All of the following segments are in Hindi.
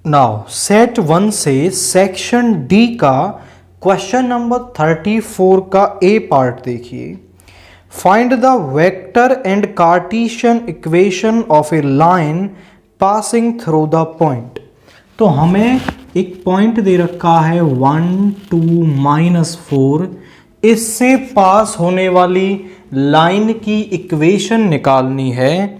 नाउ सेट 1 से सेक्शन डी का क्वेश्चन नंबर 34 का ए पार्ट देखिए। Find the vector and Cartesian equation of a line passing through the point. तो हमें एक पॉइंट दे रखा है 1 2 -4, इससे पास होने वाली लाइन की इक्वेशन निकालनी है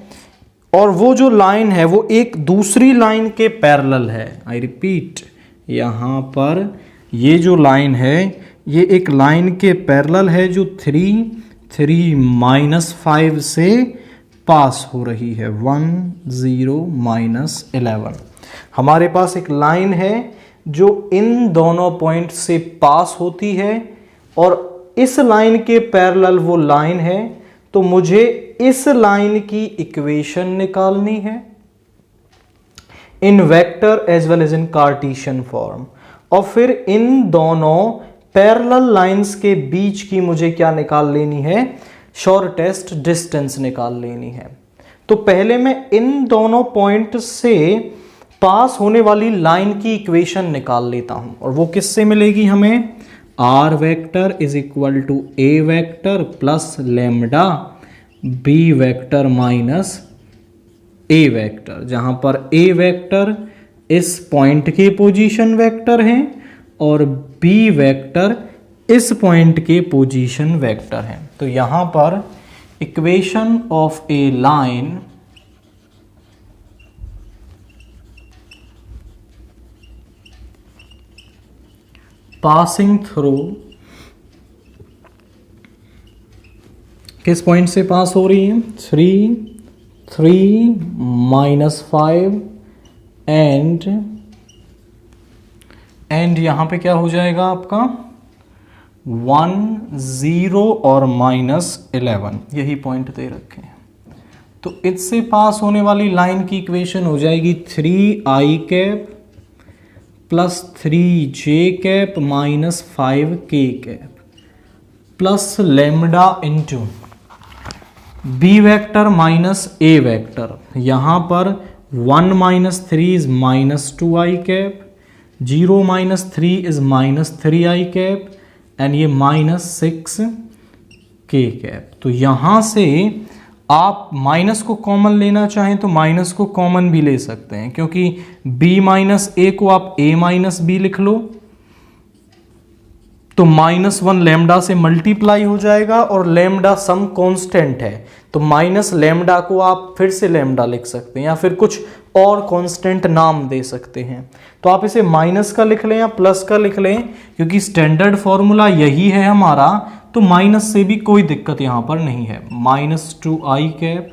और वो जो लाइन है वो एक दूसरी लाइन के पैरेलल है। आई रिपीट, यहाँ पर ये जो लाइन है ये एक लाइन के पैरेलल है जो 3 -5 से पास हो रही है। 1 0 -11 हमारे पास एक लाइन है जो इन दोनों पॉइंट से पास होती है और इस लाइन के पैरेलल वो लाइन है। तो मुझे इस लाइन की इक्वेशन निकालनी है in vector as well as in Cartesian form, और फिर इन दोनों पैरेलल लाइंस के बीच की मुझे क्या निकाल लेनी है, शॉर्टेस्ट डिस्टेंस निकाल लेनी है। तो पहले मैं इन दोनों पॉइंट से पास होने वाली लाइन की इक्वेशन निकाल लेता हूं, और वो किससे मिलेगी हमें, r vector is equal to a vector plus lambda b vector minus A vector, जहां पर ए वेक्टर इस पॉइंट के पोजीशन वेक्टर हैं और बी वेक्टर इस पॉइंट के पोजीशन वेक्टर हैं। तो यहां पर equation of a line passing through, किस पॉइंट से पास हो रही है, 3 -5 एंड यहां पे क्या हो जाएगा आपका 1 0 और -11, यही पॉइंट दे रखे हैं। तो इससे पास होने वाली लाइन की इक्वेशन हो जाएगी 3i cap plus 3j cap -5k cap plus lambda into B vector minus ए वेक्टर। यहां पर 1 -3 is -2i cap, 0 -3 is -3i cap and ये -6k कैप। तो यहां से आप माइनस को कॉमन लेना चाहें तो माइनस को कॉमन भी ले सकते हैं, क्योंकि b माइनस ए को आप a माइनस बी लिख लो तो -1 लेमडा से मल्टीप्लाई हो जाएगा और लेमडा सम कांस्टेंट है, तो माइनस लेमडा को आप फिर से लेमडा लिख सकते हैं या फिर कुछ और कांस्टेंट नाम दे सकते हैं। तो आप इसे माइनस का लिख लें या प्लस का लिख लें, क्योंकि स्टैंडर्ड फॉर्मूला यही है हमारा, तो माइनस से भी कोई दिक्कत यहां पर नहीं है। -2i cap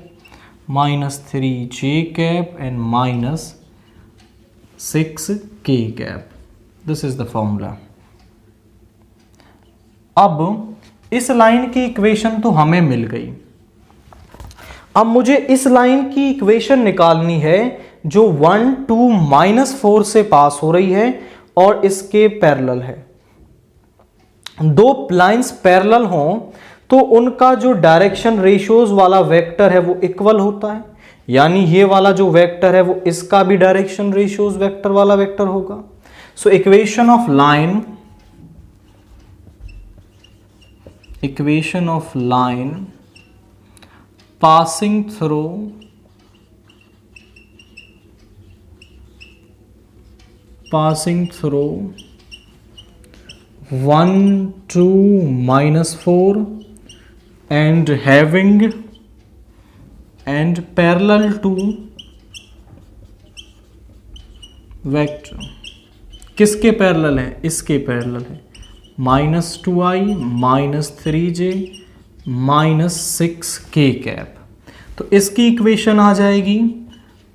-3j cap and -6k cap, this is the formula. अब इस लाइन की इक्वेशन तो हमें मिल गई, अब मुझे इस लाइन की इक्वेशन निकालनी है जो 1 2 -4 से पास हो रही है और इसके पैरेलल है। दो लाइंस पैरेलल हों तो उनका जो डायरेक्शन रेशियोज वाला वेक्टर है वो इक्वल होता है, यानी ये वाला जो वेक्टर है वो इसका भी डायरेक्शन रेशियोज वेक्टर वाला वेक्टर होगा। So equation of line passing through passing through 1 2 -4 and having and parallel to vector, किसके पैरेलल है, इसके पैरेलल है, -2i -3j -6k कैप। तो इसकी इक्वेशन आ जाएगी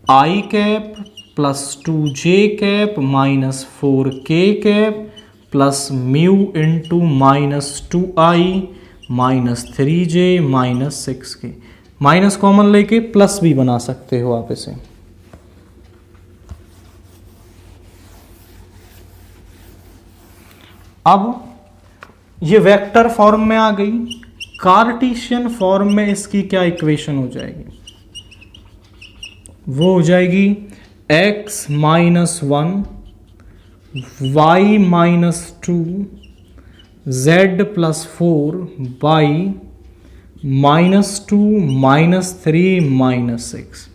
i cap plus 2j cap -4k cap plus mu into -2i -3j -6k। Minus common लेके प्लस भी बना सकते हो आप इसे। अब ये वेक्टर फॉर्म में आ गई, कार्टेशियन फॉर्म में इसकी क्या इक्वेशन हो जाएगी, वो हो जाएगी x minus 1 y minus 2 z plus 4 by -2 -3 -6।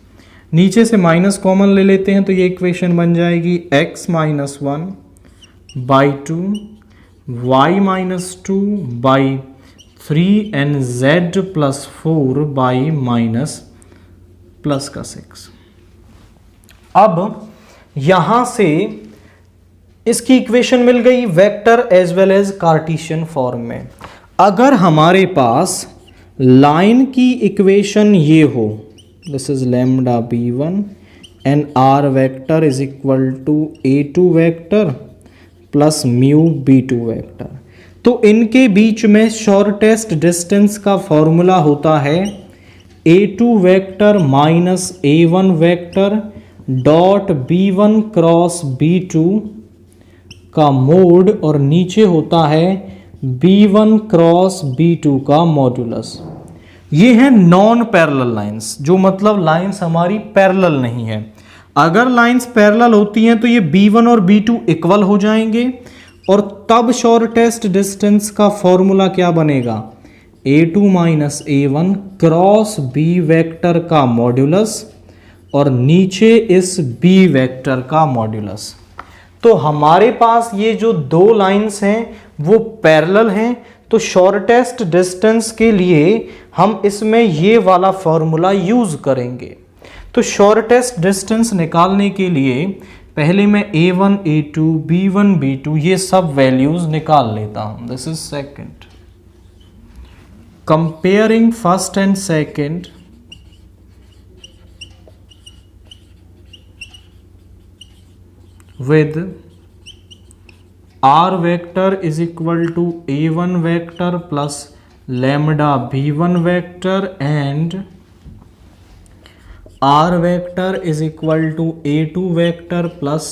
नीचे से माइनस कॉमन ले लेते हैं तो ये इक्वेशन बन जाएगी x minus 1 by 2 y minus 2 by 3 and z plus 4 by minus plus का 6। अब यहां से इसकी इक्वेशन मिल गई vector as well as Cartesian form में। अगर हमारे पास लाइन की इक्वेशन ये हो, this is lambda b1 and r vector is equal to a2 vector plus mu b2 vector, तो इनके बीच में शॉर्टेस्ट डिस्टेंस का फॉर्मूला होता है a2 vector minus a1 vector dot b1 cross b2 का मोड, और नीचे होता है b1 क्रॉस b2 का मॉड्यूलस। ये है नॉन पैरेलल लाइंस, जो मतलब लाइंस हमारी पैरेलल नहीं है। अगर लाइंस पैरेलल होती हैं तो ये b1 और b2 इक्वल हो जाएंगे, और तब शॉर्टेस्ट डिस्टेंस का फॉर्मूला क्या बनेगा, a2 minus a1 cross b vector का मॉड्यूलस और नीचे इस b वेक्टर का मॉड्यूलस। तो हमारे पास ये जो दो लाइंस हैं वो पैरेलल हैं, तो शॉर्टेस्ट डिस्टेंस के लिए हम इसमें ये वाला फॉर्मूला यूज करेंगे। तो शॉर्टेस्ट डिस्टेंस निकालने के लिए पहले मैं a1 a2 b1 b2 ये सब वैल्यूज निकाल लेता हूं। This is second, comparing first and second with r vector is equal to a1 vector plus lambda b1 vector and r vector is equal to a2 vector plus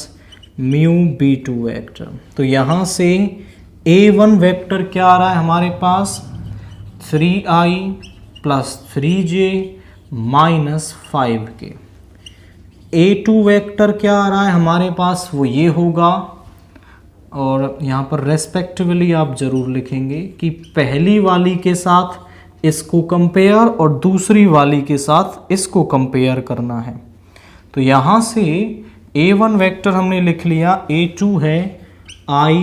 mu b2 vector। तो यहां से a1 वेक्टर क्या आ रहा है हमारे पास, 3i plus 3j minus 5k। a2 vector क्या आ रहा है हमारे पास, वो ये होगा, और यहाँ पर रेस्पेक्टिवली आप जरूर लिखेंगे कि पहली वाली के साथ इसको कंपेयर और दूसरी वाली के साथ इसको कंपेयर करना है। तो यहाँ से a1 वेक्टर हमने लिख लिया, a2 है i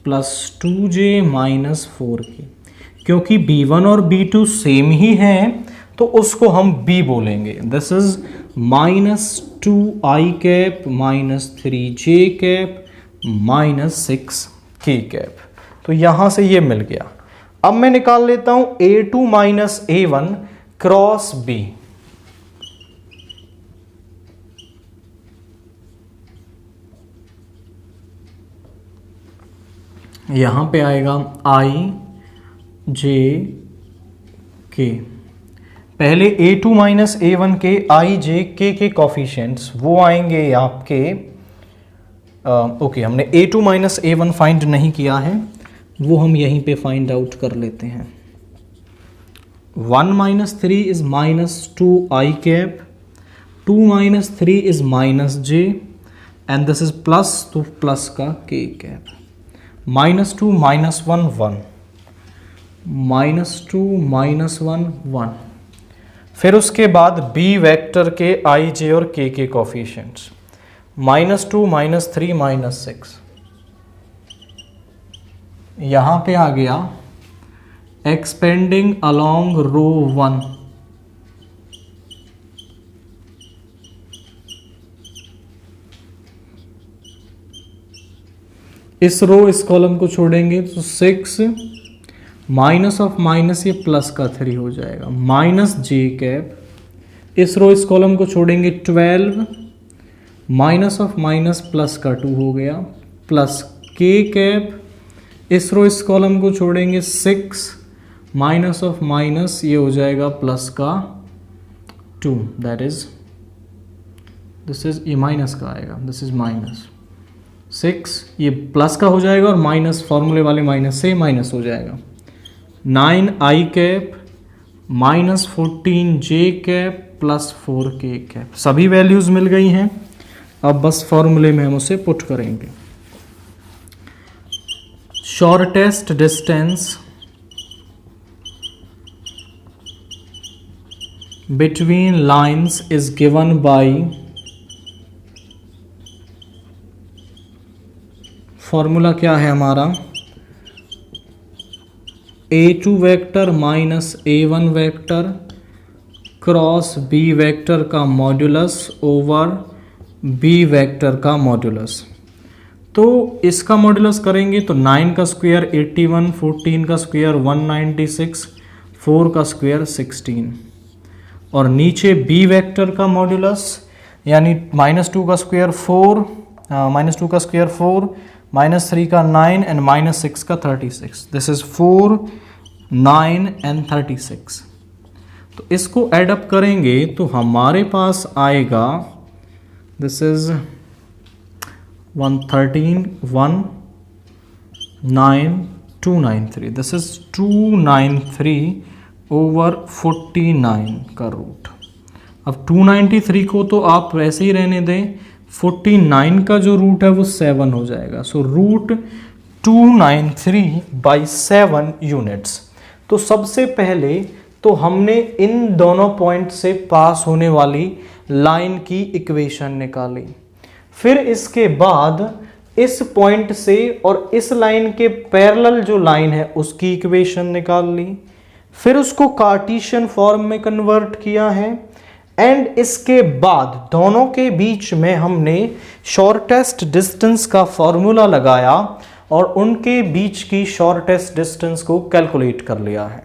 plus 2j minus 4k। क्योंकि b1 और b2 सेम ही हैं तो उसको हम b बोलेंगे। This is minus 2i cap minus 3j cap minus 6k cap. तो यहां से ये मिल गया। अब मैं निकाल लेता हूं a2 minus a1 cross b। यहां पे आएगा i j k। पहले a2 माइनस a1 के i j k के कॉफिशिएंट्स वो आएंगे आपके ओके, हमने a2 माइनस a1 फाइंड नहीं किया है, वो हम यहीं पे फाइंड आउट कर लेते हैं। 1 minus 3 is minus 2i cap, 2 minus 3 is minus j and this is plus, तो प्लस का k cap. Minus 2 minus 1 1, minus 2 minus 1 1। फिर उसके बाद b वेक्टर के i j और k के कॉफिशिएंट्स, माइनस 2 माइनस 3 माइनस 6। यहाँ पे आ गया एक्सपेंडिंग अलोंग रो 1, इस रो इस कॉलम को छोड़ेंगे तो 6 माइनस ऑफ माइनस, ये प्लस का 3 हो जाएगा, माइनस j कैप। इस रो इस कॉलम को छोड़ेंगे 12 माइनस ऑफ माइनस प्लस का 2 हो गया, प्लस k कैप। इस रो इस कॉलम को छोड़ेंगे 6 माइनस ऑफ माइनस, ये हो जाएगा प्लस का 2, दैट इज दिस इज, ये माइनस का आएगा, दिस इज माइनस 6, ये प्लस का हो जाएगा और माइनस फॉर्मूले वाले माइनस से माइनस हो जाएगा। 9i cap minus 14j cap plus 4k cap. सभी वैल्यूज मिल गई हैं। अब बस फॉर्मूले में हम उसे पुट करेंगे। Shortest distance between lines is given bye, formula क्या है हमारा, a2 vector minus a1 vector cross b vector का मॉड्यूलस ओवर b वेक्टर का मॉड्यूलस। तो इसका मॉड्यूलस करेंगे तो 9 का स्क्वायर 81, 14 का स्क्वायर 196, 4 का स्क्वायर 16, और नीचे b वेक्टर का मॉड्यूलस यानी -2 का स्क्वायर 4, -2 का स्क्वायर 4, -3 का 9 एंड -6 का 36। This is 4, 9 and 36। तो इसको एडअप करेंगे तो हमारे पास आएगा, this is 113, 1, 9, 293, this is 293 over 49 का रूट। अब 293 को तो आप वैसे ही रहने दें, 49 का जो रूट है वो 7 हो जाएगा। So root 293/7 units. तो सबसे पहले तो हमने इन दोनों पॉइंट से पास होने वाली लाइन की इक्वेशन निकाली, फिर इसके बाद इस पॉइंट से और इस लाइन के पैरेलल जो लाइन है उसकी इक्वेशन निकाल ली, फिर उसको कार्टेशियन फॉर्म में कन्वर्ट किया है, एंड इसके बाद दोनों के बीच में हमने शॉर्टेस्ट डिस्टेंस का फॉर्मूला लगाया और उनके बीच की शॉर्टेस्ट डिस्टेंस को कैलकुलेट कर लिया है।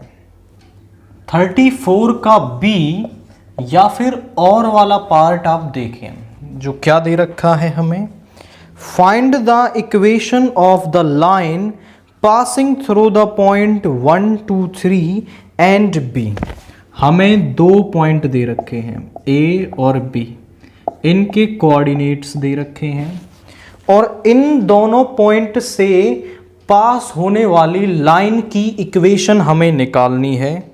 34 का बी या फिर और वाला पार्ट आप देखें जो क्या दे रखा है हमें, find the equation of the line passing through the point 1, 2, 3 and b. हमें दो पॉइंट दे रखे हैं ए और बी, इनके कोऑर्डिनेट्स दे रखे हैं और इन दोनों पॉइंट से पास होने वाली लाइन की इक्वेशन हमें निकालनी है,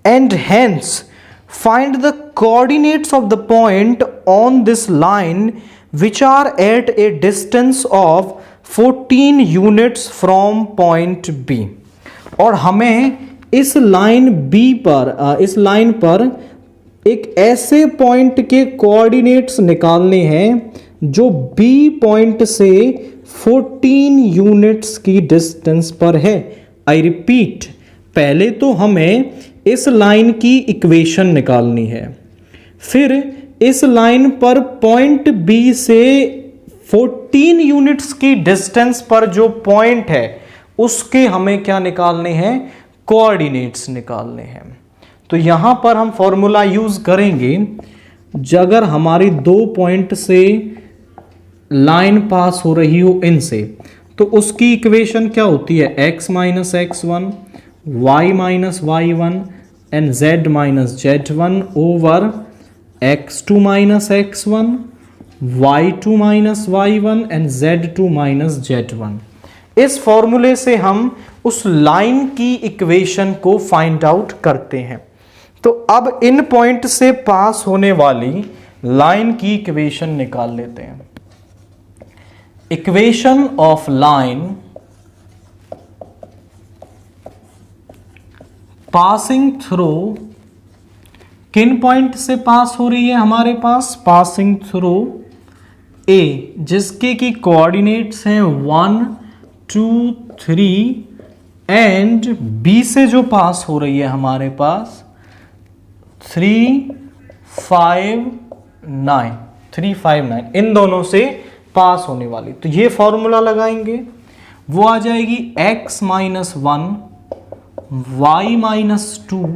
and hence find the coordinates of the point on this line which are at a distance of 14 units from point b. और हमें इस लाइन बी पर, इस लाइन पर एक ऐसे पॉइंट के कोऑर्डिनेट्स निकालने हैं जो बी पॉइंट से 14 यूनिट्स की डिस्टेंस पर है। आई रिपीट, पहले तो हमें इस लाइन की इक्वेशन निकालनी है, फिर इस लाइन पर पॉइंट बी से 14 यूनिट्स की डिस्टेंस पर जो पॉइंट है उसके हमें क्या निकालने हैं, कोऑर्डिनेट्स निकालने हैं। तो यहां पर हम फॉर्मूला यूज करेंगे, अगर हमारी दो पॉइंट से लाइन पास हो रही हो इनसे, तो उसकी इक्वेशन क्या होती है, x minus x1, y minus y1 and z minus z1 over x2 minus x1, y2 minus y1 and z2 minus z1। इस फॉर्मूले से हम उस लाइन की इक्वेशन को फाइंड आउट करते हैं। तो अब इन पॉइंट से पास होने वाली लाइन की इक्वेशन निकाल लेते हैं। Equation of line passing through, किन पॉइंट से पास हो रही है हमारे पास, पासिंग थ्रू ए, जिसके की कोऑर्डिनेट्स हैं 1, 2, 3 एंड बी से जो पास हो रही है हमारे पास 3, 5, 9, 3, 5, 9, इन दोनों से पास होने वाली। तो ये फॉर्मूला लगाएंगे, वो आ जाएगी x minus 1, y minus 2,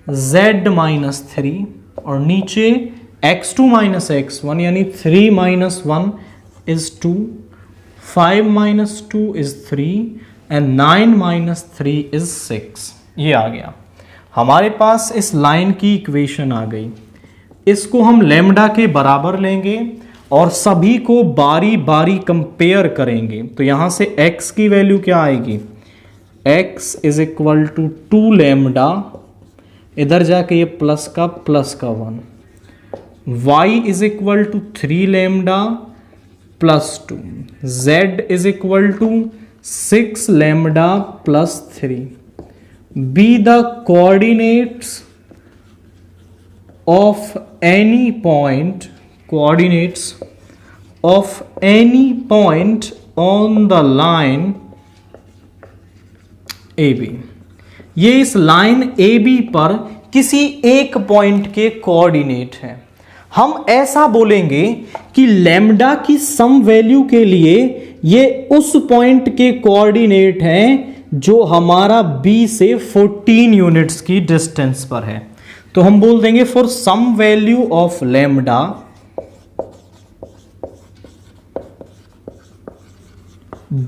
z minus 3 और नीचे x2 माइनस x1 यानी 3 minus 1 is 2, 5 minus 2 is 3 and 9 minus 3 is 6। ये आ गया हमारे पास, इस लाइन की इक्वेशन आ गई। इसको हम लैम्डा के बराबर लेंगे और सभी को बारी बारी कंपेयर करेंगे। तो यहां से x की वैल्यू क्या आएगी, x is equal to 2 lambda, इधर जाके ये प्लस का 1, y is equal to 3 lambda plus 2, z is equal to 6 lambda plus 3. Be the coordinates of any point, coordinates of any point on the line AB. ये इस लाइन AB पर किसी एक पॉइंट के कोऑर्डिनेट हैं. हम ऐसा बोलेंगे कि लैम्डा की सम वैल्यू के लिए ये उस पॉइंट के कोऑर्डिनेट हैं जो हमारा B से 14 यूनिट्स की डिस्टेंस पर है. तो हम बोल देंगे for some value of lambda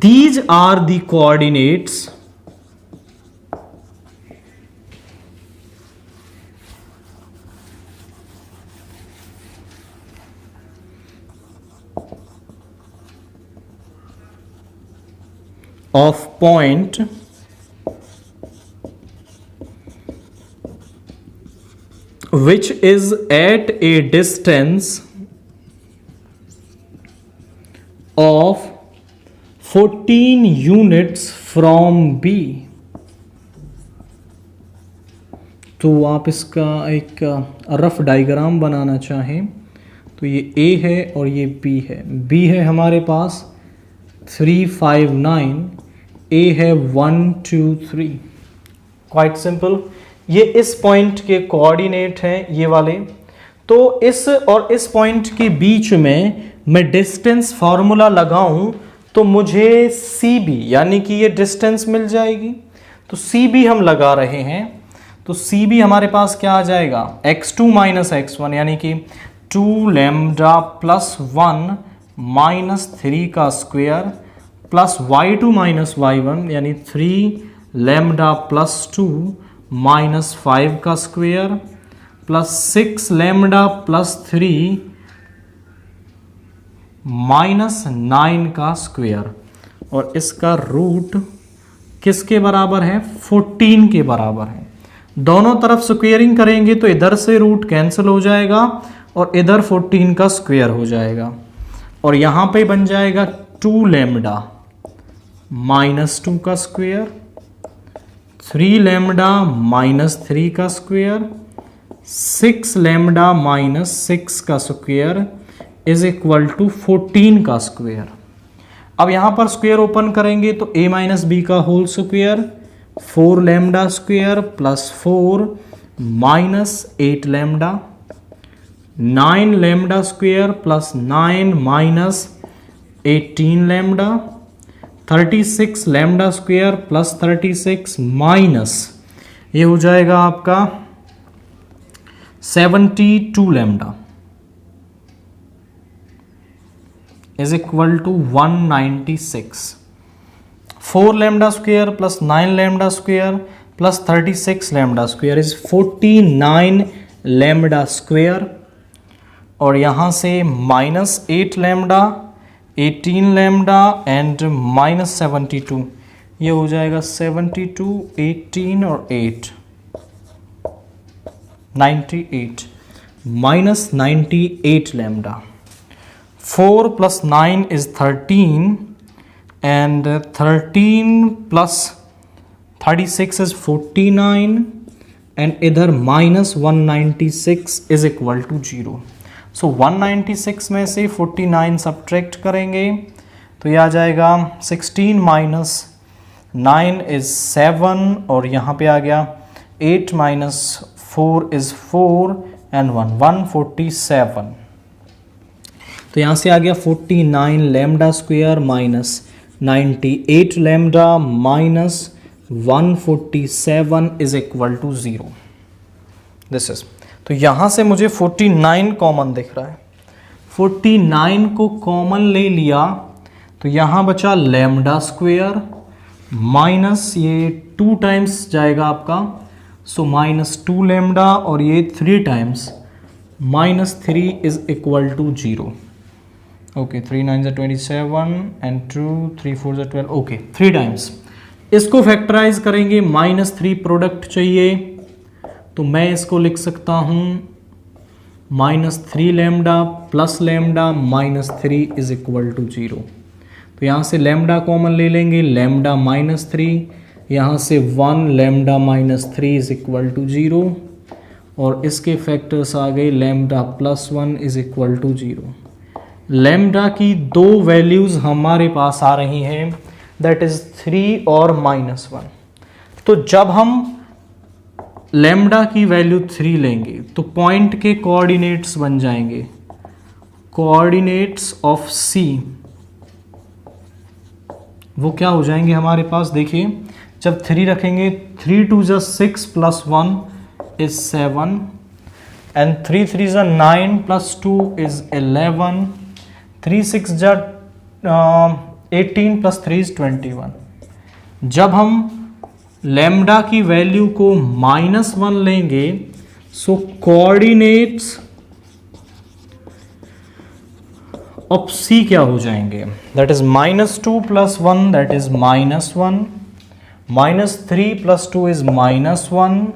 these are the coordinates of point which is at a distance of 14 units from B. तो आप इसका एक रफ डायग्राम बनाना चाहें तो ये A है और ये B है. B है हमारे पास 359, A है 1 2 3. Quite simple. ये इस पॉइंट के कोऑर्डिनेट हैं ये वाले. तो इस और इस पॉइंट के बीच में मैं डिस्टेंस फॉर्मूला लगाऊं तो मुझे CB यानी कि ये डिस्टेंस मिल जाएगी. तो CB हम लगा रहे हैं. तो CB हमारे पास क्या आ जाएगा, x2 माइनस x1 यानी कि 2 लैम्डा प्लस 1 माइनस 3 का square plus y2 minus y1 यानी 3 लैम्डा प्लस 2 माइनस 5 का square plus 6 lambda plus 3 minus 9 का स्क्वायर. और इसका रूट किसके बराबर है, 14 के बराबर है. दोनों तरफ स्क्वेयरिंग करेंगे तो इधर से रूट कैंसिल हो जाएगा और इधर 14 का स्क्वायर हो जाएगा. और यहाँ पे बन जाएगा 2 लैम्डा माइनस 2 का स्क्वायर, 3 लैम्डा माइनस 3 का स्क्वायर, 6 लैम्डा माइनस 6 का स्क्वायर इज इक्वल टू 14 का स्क्वायर. अब यहां पर स्क्वायर ओपन करेंगे तो a माइनस बी का whole square, 4 lambda square plus 4 minus 8 lambda, 9 lambda square plus 9 minus 18 lambda, 36 lambda square plus 36 minus ये हो जाएगा आपका 72 lambda is equal to 196. 4 lambda square plus 9 lambda square plus 36 lambda square is 49 lambda square. और यहाँ से minus 8 lambda, 18 lambda and minus 72 ये हो जाएगा 72, 18 और 8 98 minus 98 lambda. 4 plus 9 is 13 and 13 plus 36 is 49 and इधर minus 196 is equal to 0. So 196 में से 49 सब्ट्रैक्ट करेंगे तो ये आ जाएगा 16 minus 9 is 7 और यहाँ पे आ गया 8 minus 4 is 4 and 147. तो यहाँ से आ गया 49 lambda square minus 98 lambda minus 147 is equal to 0. This is. तो यहाँ से मुझे 49 कॉमन दिख रहा है. 49 को कॉमन ले लिया तो यहाँ बचा लैम्डा स्क्वायर माइनस ये 2 टाइम्स जाएगा आपका, सो माइनस 2 लैम्डा और ये 3 times minus 3 is equal to 0. Okay 3 9 27 and 2 3 4 12. Okay 3 times. इसको फैक्टराइज करेंगे, माइनस 3 प्रोडक्ट चाहिए तो मैं इसको लिख सकता हूँ -3 lambda plus lambda -3 is equal to 0। तो यहाँ से लैम्डा कॉमन ले लेंगे, लैम्डा -3, यहाँ से 1 लैम्डा -3 इज इक्वल टू 0, और इसके फैक्टर्स आ गए lambda +1 is equal to 0। Lambda की दो वैल्यूज़ हमारे पास आ रही हैं, दैट इज़ 3 और -1। तो जब हम लैम्डा की वैल्यू 3 लेंगे तो पॉइंट के कोऑर्डिनेट्स बन जाएंगे, कोऑर्डिनेट्स ऑफ सी वो क्या हो जाएंगे हमारे पास, देखिए जब 3 रखेंगे 3 2 = 6 + 1 is 7 and 3 3 = 9 + 2 is 11, 3 6 = 18 + 3 is 21। जब हम लैम्डा की वैल्यू को -1 लेंगे सो कोऑर्डिनेट्स ऑफ सी क्या हो जाएंगे, that is -2 + 1 that is -1, -3 + 2 is -1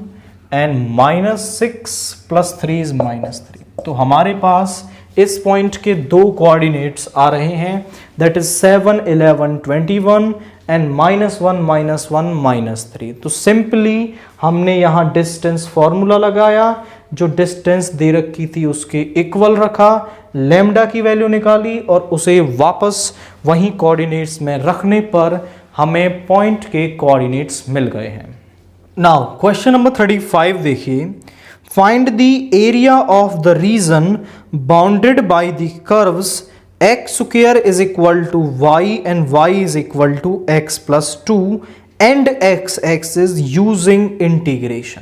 and -6 + 3 is -3। तो हमारे पास इस पॉइंट के दो कोऑर्डिनेट्स आ रहे हैं, दैट इज 7 11 21 एंड -1 -1 -3। तो सिंपली हमने यहाँ डिस्टेंस फॉर्मूला लगाया, जो डिस्टेंस दे रखी थी उसके इक्वल रखा, लैम्डा की वैल्यू निकाली और उसे वापस वहीं कोऑर्डिनेट्स में रखने पर हमें पॉइंट के कोऑर्डिनेट्स मिल गए हैं। नाउ क्वेश्चन नंबर 35 देखिए, find the area of the region bounded by the curves x² is equal to y and y is equal to x + 2 and x axis using integration.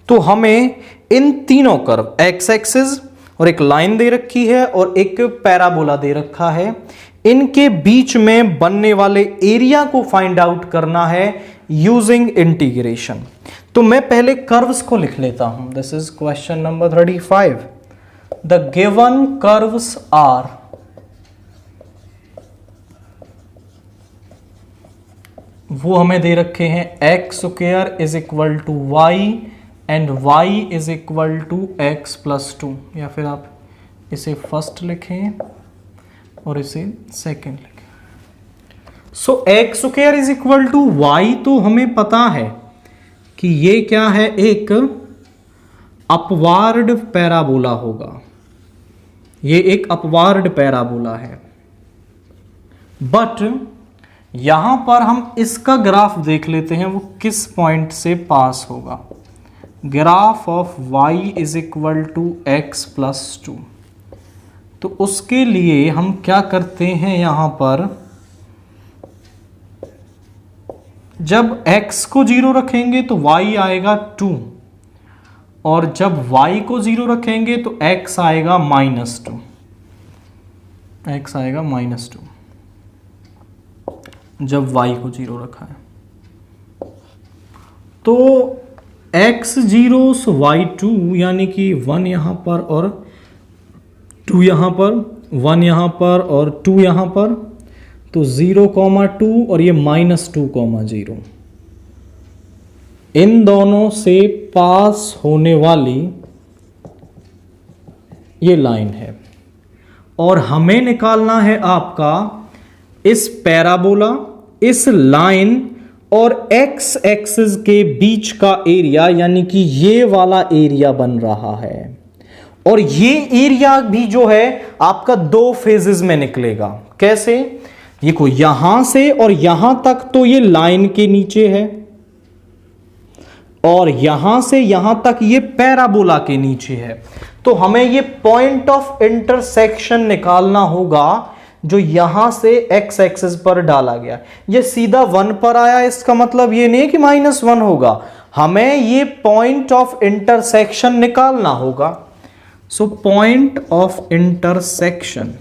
तो हमें इन तीनों कर्व x एक्सिस और एक लाइन दे रखी है और एक पैराबोला दे रखा है, इनके बीच में बनने वाले एरिया को फाइंड आउट करना है यूजिंग इंटीग्रेशन। तो मैं पहले कर्व्स को लिख लेता हूं। This is question number 35। The given curves are, वो हमें दे रखे हैं x² is equal to y and y is equal to x + 2, या फिर आप इसे फर्स्ट लिखें और इसे सेकंड लिखें। So x² is equal to y, तो हमें पता है कि ये क्या है, एक अपवार्ड पैराबोला होगा, ये एक अपवार्ड पैराबोला है। बट यहां पर हम इसका ग्राफ देख लेते हैं, वो किस पॉइंट से पास होगा। Graph of y is equal to x + 2। तो उसके लिए हम क्या करते हैं, यहां पर जब x को 0 रखेंगे तो y आएगा 2, और जब y को 0 रखेंगे तो x आएगा -2, x आएगा -2 जब y को 0 रखा है। तो x0 y 2 यानी कि 1 यहां पर और 2 यहां पर, 1 यहां पर और 2 यहां पर, तो 0,2 और ये -2,0। इन दोनों से पास होने वाली ये लाइन है, और हमें निकालना है आपका इस पैराबोला, इस लाइन और x एक्सिस के बीच का एरिया, यानी कि ये वाला एरिया बन रहा है। और ये एरिया भी जो है आपका दो फेजेस में निकलेगा। कैसे, ये को यहां से और यहां तक तो ये लाइन के नीचे है, और यहां से यहां तक ये पैराबोला के नीचे है। तो हमें ये पॉइंट ऑफ इंटरसेक्शन निकालना होगा जो यहां से x एक्सिस पर डाला गया। ये सीधा 1 पर आया, इसका मतलब ये नहीं कि -1 होगा, हमें ये पॉइंट ऑफ इंटरसेक्शन निकालना होगा। सो पॉइंट ऑफ इंटरसेक्शन,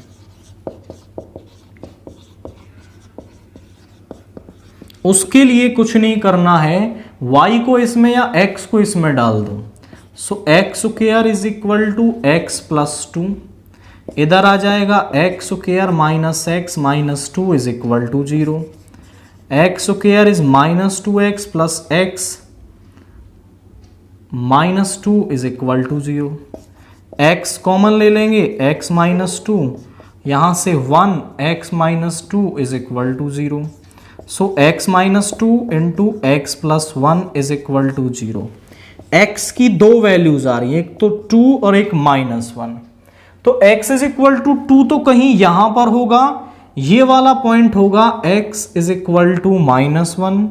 उसके लिए कुछ नहीं करना है, y को इसमें या x को इसमें डाल दो। So x² is equal to x + 2, इधर आ जाएगा x² -x -2 is equal to 0, x² is -2x + x -2 is equal to 0, x common ले लेंगे, x माइनस टू, यहाँ से 1 x minus two is equal to 0। So x minus two into x plus 1 is equal to 0। x की दो वैल्यूज आ रही है, एक तो 2 और एक -1। तो x इज इक्वल टू 2 तो कहीं यहां पर होगा, ये वाला पॉइंट होगा x इज इक्वल टू -1,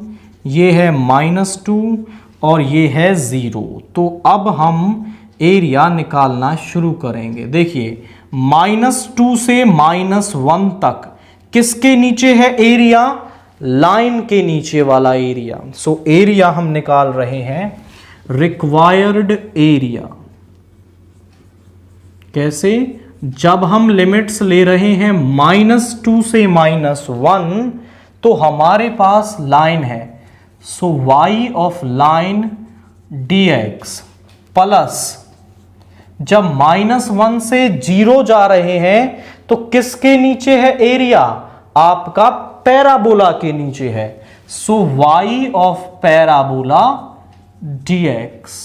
ये है -2 और ये है 0। तो अब हम एरिया निकालना शुरू करेंगे। देखिए -2 से -1 तक किसके नीचे है एरिया? लाइन के नीचे वाला एरिया। सो एरिया हम निकाल रहे हैं, रिक्वायर्ड एरिया। कैसे? जब हम लिमिट्स ले रहे हैं -2 से -1 तो हमारे पास लाइन है, सो y of line dx plus जब -1 से 0 जा रहे हैं तो किसके नीचे है एरिया? आपका पैराबोला के नीचे है, सो y ऑफ पैराबोला dx।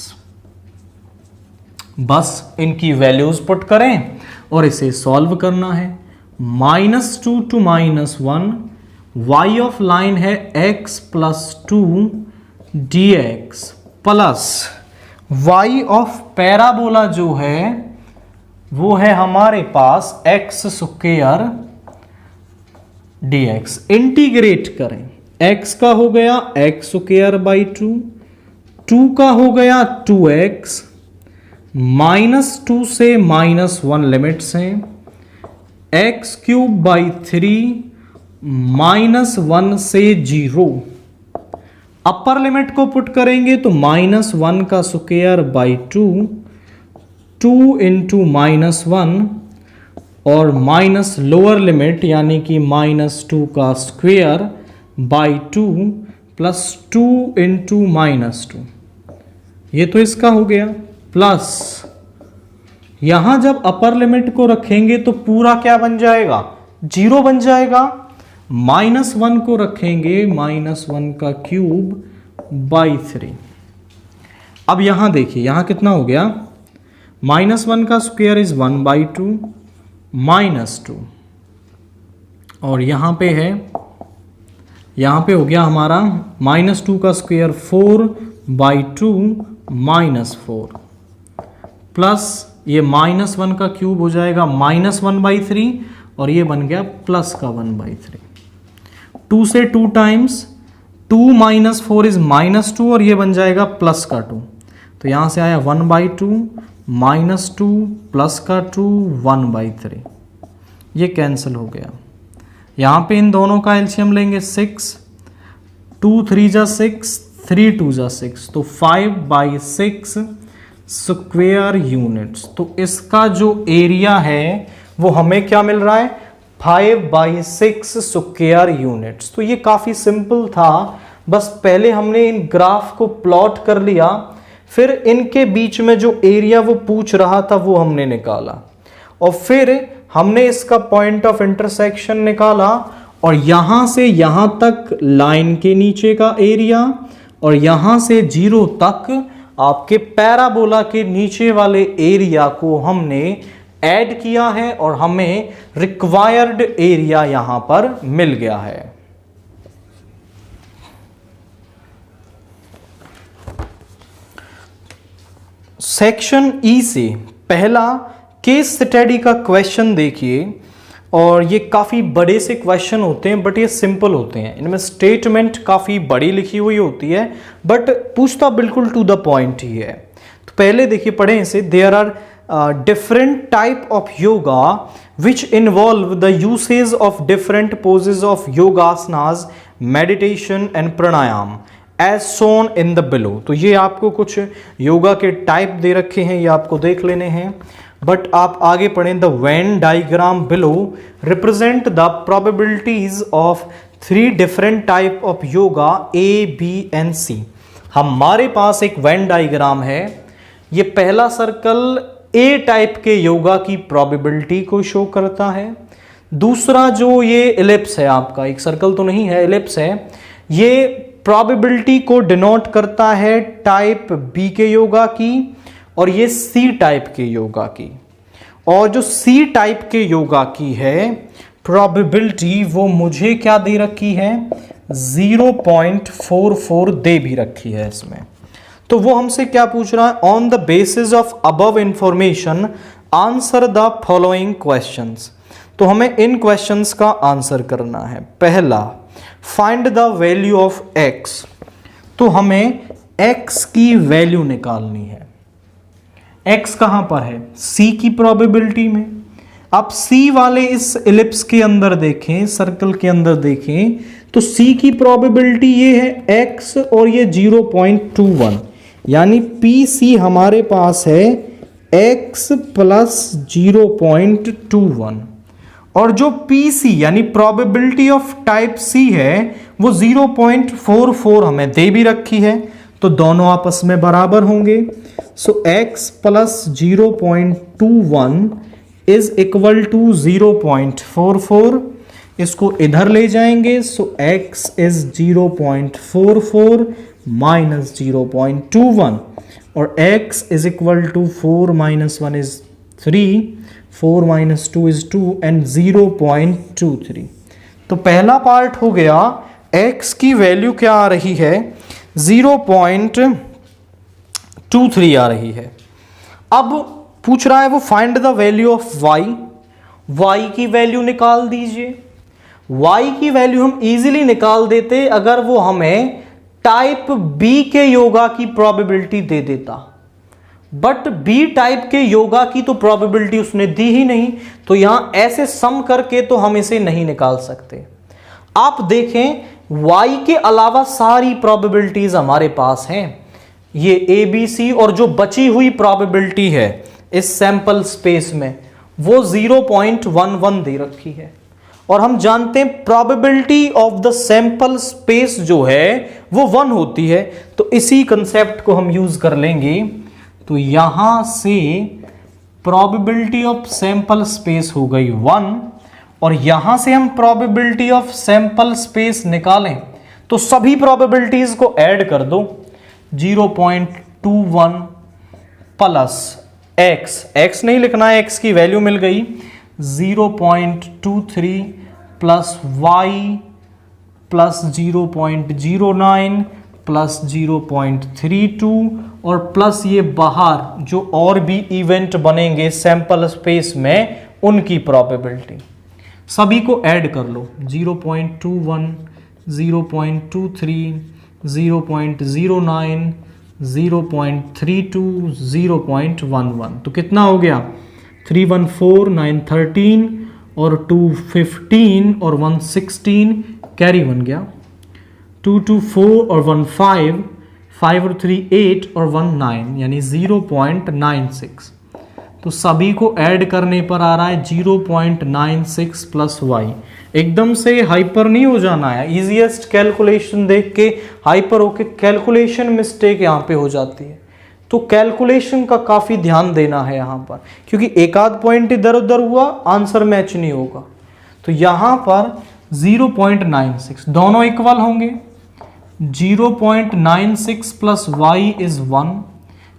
बस इनकी वैल्यूज पुट करें और इसे सॉल्व करना है। -2 टू -1, y ऑफ लाइन है x plus 2 dx plus y of parabola जो है वो है हमारे पास x स्क्वायर dx। इंटीग्रेट करें, x का हो गया x स्क्वायर बाई 2, 2 का हो गया 2x, -2 से -1 लिमिट्स हैं, x क्यूब बाई 3, -1 से 0। अपर लिमिट को पुट करेंगे तो -1 का स्क्वायर बाई 2, 2 इंटू -1 और माइनस लोअर लिमिट यानी कि -2 का स्क्वायर बाई 2 प्लस 2 इंटू -2। ये तो इसका हो गया, प्लस यहां जब अपर लिमिट को रखेंगे तो पूरा क्या बन जाएगा? 0 बन जाएगा। -1 को रखेंगे, -1 का क्यूब बाई 3। अब यहां देखिए, यहां कितना हो गया? -1 का स्क्वायर इज 1 बाई 2 -2 और यहां पे है, यहां पे हो गया हमारा -2 का स्क्वायर 4 बाई 2 -4 प्लस ये -1 का क्यूब हो जाएगा -1 बाई 3 और ये बन गया प्लस का 1 बाई 3। 2 से 2 टाइम्स 2 - 4 इज -2 और ये बन जाएगा प्लस का 2। तो यहां से आया 1 बाई 2 -2 प्लस का 2 1 बाई 3। ये कैंसिल हो गया। यहां पे इन दोनों का एलसीएम लेंगे 6, 2 3 जा 6, 3 2 जा 6, तो 5 बाई 6 स्क्वायर यूनिट्स। तो इसका जो एरिया है वो हमें क्या मिल रहा है? 5 बाई 6 स्क्वायर यूनिट्स। तो ये काफ़ी सिंपल था, बस पहले हमने इन ग्राफ को प्लॉट कर लिया, फिर इनके बीच में जो एरिया वो पूछ रहा था वो हमने निकाला और फिर हमने इसका पॉइंट ऑफ इंटरसेक्शन निकाला और यहां से यहां तक लाइन के नीचे का एरिया और यहां से 0 तक आपके पैराबोला के नीचे वाले एरिया को हमने ऐड किया है और हमें रिक्वायर्ड एरिया यहां पर मिल गया है। सेक्शन ई से पहला केस स्टडी का क्वेश्चन देखिए, और ये काफ़ी बड़े से क्वेश्चन होते हैं बट ये सिंपल होते हैं। इनमें स्टेटमेंट काफ़ी बड़ी लिखी हुई होती है बट पूछता बिल्कुल टू द पॉइंट ही है। तो पहले देखिए, पढ़ें इसे। There are different type of yoga which involve the usage of different poses of yogasanas, meditation and pranayam as shown in the below। तो ये आपको कुछ योगा के टाइप दे रखे हैं, ये आपको देख लेने हैं, बट आप आगे पढ़ें। The Venn diagram below represent the probabilities of 3 different type of yoga A, B and C। हमारे पास एक वेन डायग्राम है, ये पहला सर्कल ए टाइप के योगा की प्रोबेबिलिटी को शो करता है। दूसरा जो ये एलिप्स है, आपका एक सर्कल तो नहीं है, एलिप्स है, ये प्रोबेबिलिटी को डिनोट करता है टाइप बी के योगा की। और ये सी टाइप के योगा की। और जो सी टाइप के योगा की है प्रोबेबिलिटी वो मुझे क्या दे रखी है, 0.44 दे भी रखी है इसमें। तो वो हमसे क्या पूछ रहा है, on the basis of above information answer the following questions. तो हमें इन क्वेश्चंस का आंसर करना है। पहला, find the value of x। तो हमें x की वैल्यू निकालनी है। x कहां पर है, c की प्रोबेबिलिटी में। अब c वाले इस इलिप्स के अंदर देखें, सर्कल के अंदर देखें, तो c की प्रोबेबिलिटी ये है x और ये 0.21, यानी PC हमारे पास है x प्लस 0.21। और जो PC यानी प्रोबेबिलिटी ऑफ टाइप C है वो 0.44 हमें दे भी रखी है, तो दोनों आपस में बराबर होंगे। So x plus 0.21 is equal to 0.44। इसको इधर ले जाएंगे, सो x इज 0.44 माइनस 0.21 और x is equal to 4 minus 1 is 3, 4 minus 2 is 2 and 0.23। तो पहला पार्ट हो गया, x की वैल्यू क्या आ रही है, 0.23 आ रही है। अब पूछ रहा है वो find the value of y। y की वैल्यू निकाल दीजिए। y की वैल्यू हम इजीली निकाल देते अगर वो हमें टाइप B के योगा की प्रोबेबिलिटी दे देता, बट B टाइप के योगा की तो प्रोबेबिलिटी उसने दी ही नहीं, तो यहां ऐसे सम करके तो हम इसे नहीं निकाल सकते। आप देखें y के अलावा सारी प्रोबेबिलिटीज हमारे पास हैं, ये ABC, और जो बची हुई प्रोबेबिलिटी है इस सैंपल स्पेस में वो 0.11 दे रखी है। और हम जानते हैं probability of the sample space जो है वो 1 होती है, तो इसी कंसेप्ट को हम यूज कर लेंगे। तो यहां से प्रोबेबिलिटी ऑफ सैंपल स्पेस हो गई 1, और यहां से हम प्रोबेबिलिटी ऑफ सैंपल स्पेस निकालें तो सभी प्रोबेबिलिटीज को ऐड कर दो, 0.21 प्लस x नहीं लिखना है, x की वैल्यू मिल गई, 0.23 प्लस y प्लस 0.09 प्लस 0.32 और प्लस ये बाहर जो और भी इवेंट बनेंगे सैंपल स्पेस में उनकी प्रोबेबिलिटी, सभी को ऐड कर लो, 0.21, 0.23, 0.09, 0.32, 0.11। तो कितना हो गया, 314, 913 और 215 और 116, कैरी 1 गया, 224 और 15, 5 और 3 8 और 1 9, यानी 0.96। तो सभी को ऐड करने पर आ रहा है 0.96 प्लस y। एकदम से हाइपर नहीं हो जाना है, इजीएस्ट कैलकुलेशन देख के हाइपर होके कैलकुलेशन मिस्टेक यहाँ पे हो जाती है, तो कैलकुलेशन का काफी ध्यान देना है यहाँ पर, क्योंकि एक आध पॉइंट इधर उधर हुआ आंसर मैच नहीं होगा। तो यहाँ पर 0.96 दोनों इक्वल होंगे, 0.96 प्लस y इज 1,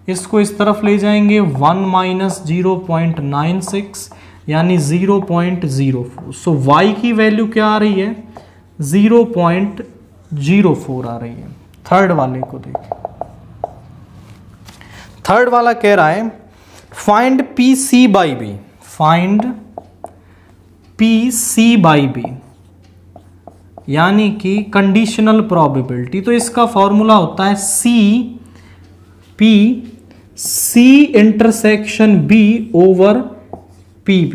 इसको इस तरफ ले जाएंगे, 1 माइनस 0.96 यानी 0.04। सो y की वैल्यू क्या आ रही है, 0.04 आ रही है। थर्ड वाले को देखिए, थर्ड वाला कह रहा है find PC by B, find PC by B यानी कि कंडीशनल प्रोबेबिलिटी। तो इसका फॉर्मूला होता है C intersection B over PB।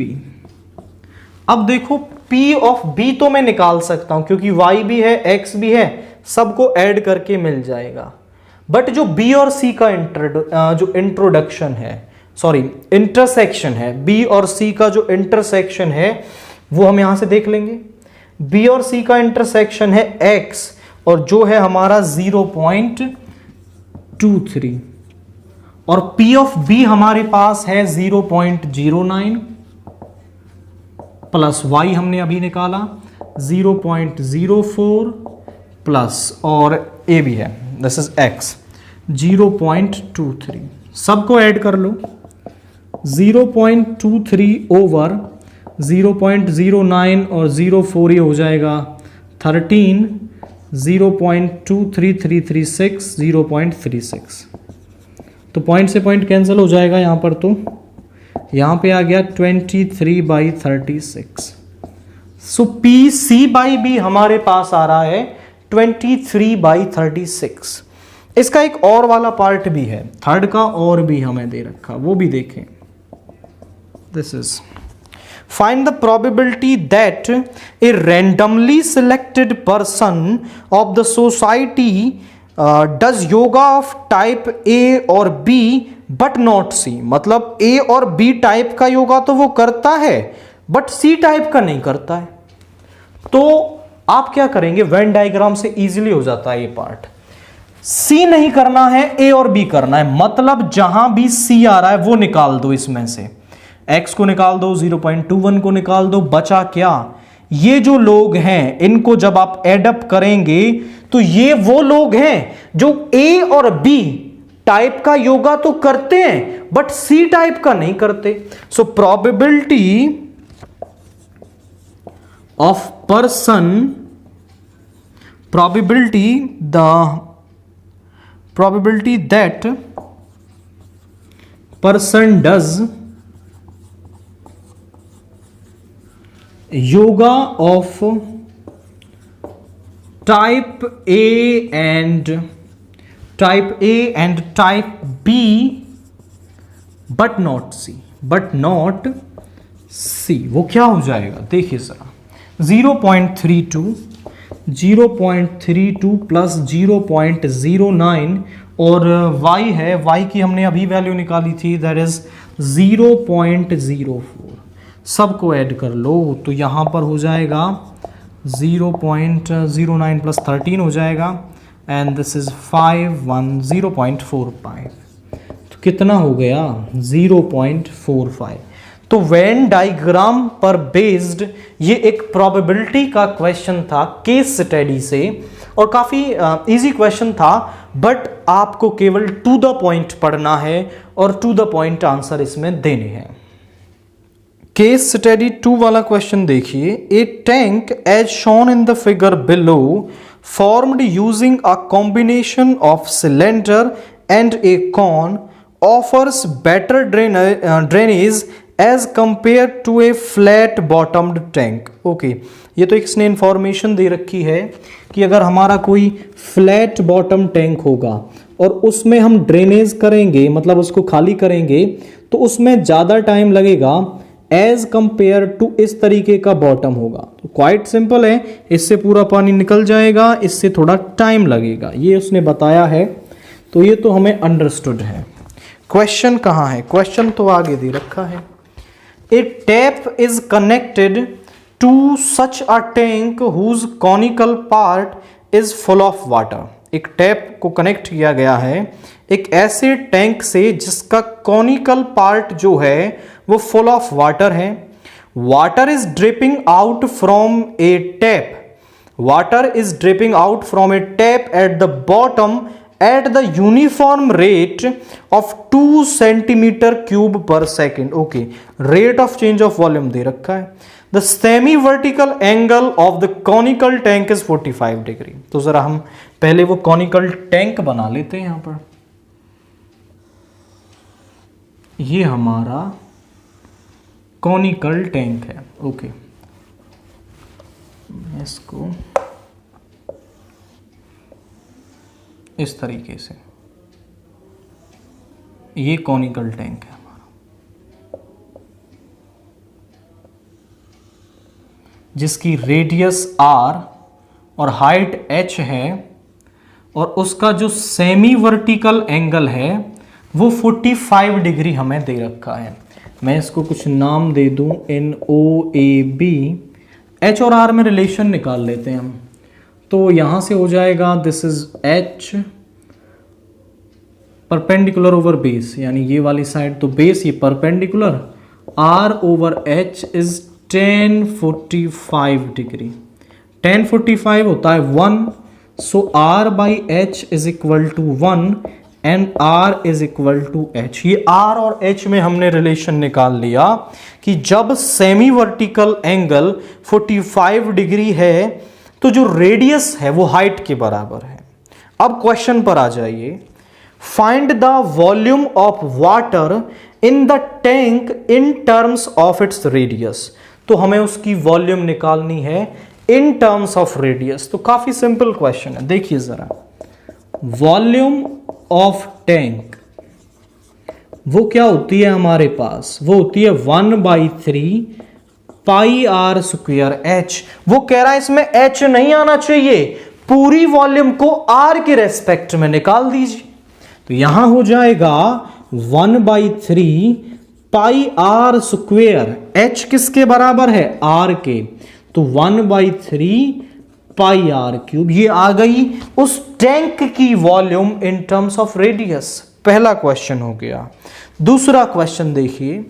अब देखो P ऑफ B तो मैं निकाल सकता हूं क्योंकि Y भी है X भी है, सबको ऐड करके मिल जाएगा। बट जो B और C का इंटरसेक्शन है, B और C का जो इंटरसेक्शन है वो हम यहां से देख लेंगे। B और C का इंटरसेक्शन है X और जो है हमारा 0.23 और P ऑफ B हमारे पास है 0.09 प्लस Y हमने अभी निकाला 0.04 प्लस और A भी है, दिस इज X 0.23। सबको ऐड कर लो। 0.23 ओवर 0.09 और 0.4 ये हो जाएगा 13, 0.23336 0.36। तो पॉइंट से पॉइंट कैंसिल हो जाएगा यहाँ पर, तो यहाँ पे आ गया 23/36। सो पी सी बाई बी हमारे पास आ रहा है 23/36। इसका एक और वाला पार्ट भी है, थर्ड का और भी हमें दे रखा, वो भी देखें। This is find the probability that a randomly selected person of the society does yoga of type A और B but not C। मतलब A और B टाइप का योगा तो वो करता है बट C टाइप का नहीं करता है। तो आप क्या करेंगे, वेन डायग्राम से इजीली हो जाता है ये पार्ट। C नहीं करना है, A और B करना है, मतलब जहां भी C आ रहा है वो निकाल दो, इसमें से x को निकाल दो, 0.21 को निकाल दो, बचा क्या, ये जो लोग हैं इनको जब आप एडअप करेंगे तो ये वो लोग हैं जो A और B टाइप का योगा तो करते हैं बट C टाइप का नहीं करते। So probability of person, probability that person does yoga of type A and type B but not C, वो क्या हो जाएगा देखिए जरा, 0.32 प्लस 0.09 और y है, y की हमने अभी वैल्यू निकाली थी, दैट इज 0.04। सबको ऐड कर लो तो यहां पर हो जाएगा 0.09 प्लस 13 हो जाएगा एंड दिस इज 0.45। तो कितना हो गया 0.45। तो वेन डायग्राम पर बेस्ड ये एक प्रोबेबिलिटी का क्वेश्चन था केस स्टडी से, और काफी इजी क्वेश्चन था, बट आपको केवल टू द पॉइंट पढ़ना है और टू द पॉइंट आंसर इसमें देने हैं। केस स्टडी 2 वाला क्वेश्चन देखिए। A tank as shown in the figure below formed using a combination of cylinder and a cone offers better drainage as compared to a flat bottomed tank। Okay, ये तो इसने इंफॉर्मेशन दे रखी है कि अगर हमारा कोई फ्लैट बॉटम टैंक होगा और उसमें हम ड्रेनेज करेंगे, मतलब उसको खाली करेंगे, तो उसमें ज़्यादा टाइम लगेगा एज कंपेयर टू इस तरीके का बॉटम होगा। तो क्वाइट सिंपल है, इससे पूरा पानी निकल जाएगा, इससे थोड़ा टाइम लगेगा, ये उसने बताया है, तो ये तो हमें अंडरस्टूड है। क्वेश्चन कहाँ है, क्वेश्चन तो आगे दे रखा है। A tap is connected to such a tank whose conical part is full of water. एक टैप को कनेक्ट किया गया है एक ऐसे टैंक से जिसका कॉनिकल पार्ट जो है वो फुल ऑफ वाटर है। Water is dripping out from a tap, water is dripping out from a tap at the bottom at the uniform rate of 2 centimetre cube per second. Okay, rate of change of volume दे रखा है। The semi vertical angle of the conical tank is 45 degree. तो जरा हम पहले वो कॉनिकल टैंक बना लेते हैं। यहां पर ये हमारा कॉनिकल टैंक है। ओके, इसको इस तरीके से, ये कॉनिकल टैंक है हमारा, जिसकी रेडियस r और हाइट h है, और उसका जो सेमी वर्टिकल एंगल है वो 45 डिग्री हमें दे रखा है। मैं इसको कुछ नाम दे दूं, NOAB। H और R में रिलेशन निकाल लेते हैं हम, तो यहां से हो जाएगा this is H perpendicular over base, यानी ये वाली साइड तो बेस, ये perpendicular, R over H is 1045 degree. 1045 होता है 1, so R by H is equal to 1 and r is equal to h. ये आर और एच में हमने रिलेशन निकाल लिया कि जब सेमी वर्टिकल एंगल 45 डिग्री है तो जो रेडियस है वो हाइट के बराबर है। अब क्वेश्चन पर आ जाइए, find the volume of water in the tank in terms of its radius. तो हमें उसकी वॉल्यूम निकालनी है इन टर्म्स ऑफ रेडियस। तो काफी सिंपल क्वेश्चन है, देखिए जरा, वॉल्यूम ऑफ टैंक वो क्या होती है हमारे पास, वो होती है 1/3 पाई आर स्क्वायर एच। वो कह रहा है इसमें एच नहीं आना चाहिए, पूरी वॉल्यूम को आर के रेस्पेक्ट में निकाल दीजिए। तो यहां हो जाएगा 1/3 पाई आर स्क्वायर, एच किसके बराबर है, आर के, तो 1/3 पाई आर क्यूब। ये आ गई उस टैंक की volume in terms of radius. पहला क्वेश्चन हो गया। दूसरा क्वेश्चन देखिए,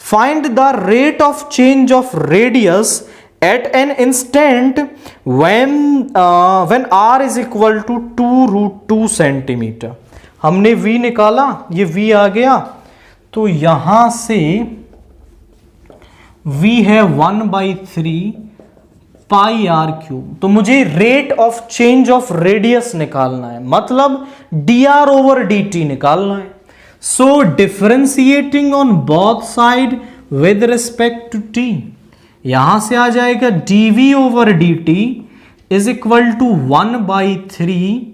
find the rate of change of radius at an instant when r is equal to 2√2 centimetre. हमने v निकाला, ये v आ गया, तो यहां से v है 1/3 पाई आर क्यूब। तो मुझे rate of change of radius निकालना है, मतलब dr ओवर dt निकालना है। So differentiating on both side with respect to t, यहां से आ जाएगा dv over dt is equal to 1/3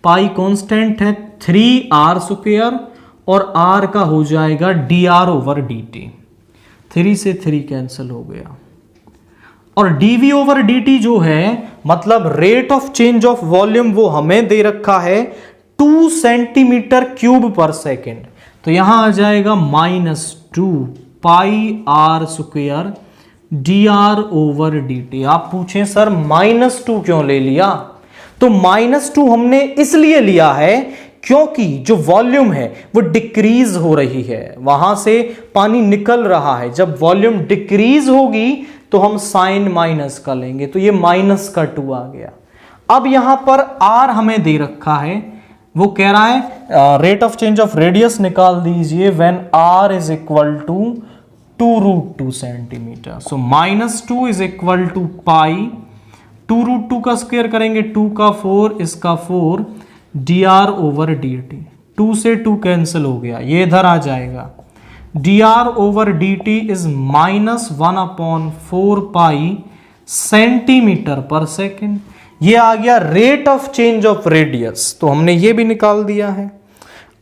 pi constant है 3r स्क्वायर और r का हो जाएगा dr ओवर dt। 3 से 3 कैंसिल हो गया, और dv ओवर dt जो है मतलब rate of change of volume वो हमें दे रखा है 2 सेंटीमीटर क्यूब पर सेकेंड। तो यहां आ जाएगा -2 pi r square dr over dt। आप पूछें सर -2 क्यों ले लिया, तो -2 हमने इसलिए लिया है क्योंकि जो वॉल्यूम है वो डिक्रीज हो रही है, वहां से पानी निकल रहा है। जब वॉल्यूम डिक्रीज होगी तो हम साइन माइनस का लेंगे, तो ये -2 आ गया। अब यहां पर r हमें दे रखा है, वो कह रहा है rate of change of radius निकाल दीजिए when r is equal to 2√2 centimetre. So -2 is equal to pi 2√2 का स्क्वायर करेंगे 2 का 4, इसका 4 dr ओवर dt। 2 से 2 कैंसिल हो गया, ये इधर आ जाएगा dr over dt is -1/4 pi centimetre पर सेकेंड। ये आ गया rate of change of radius, तो हमने ये भी निकाल दिया है।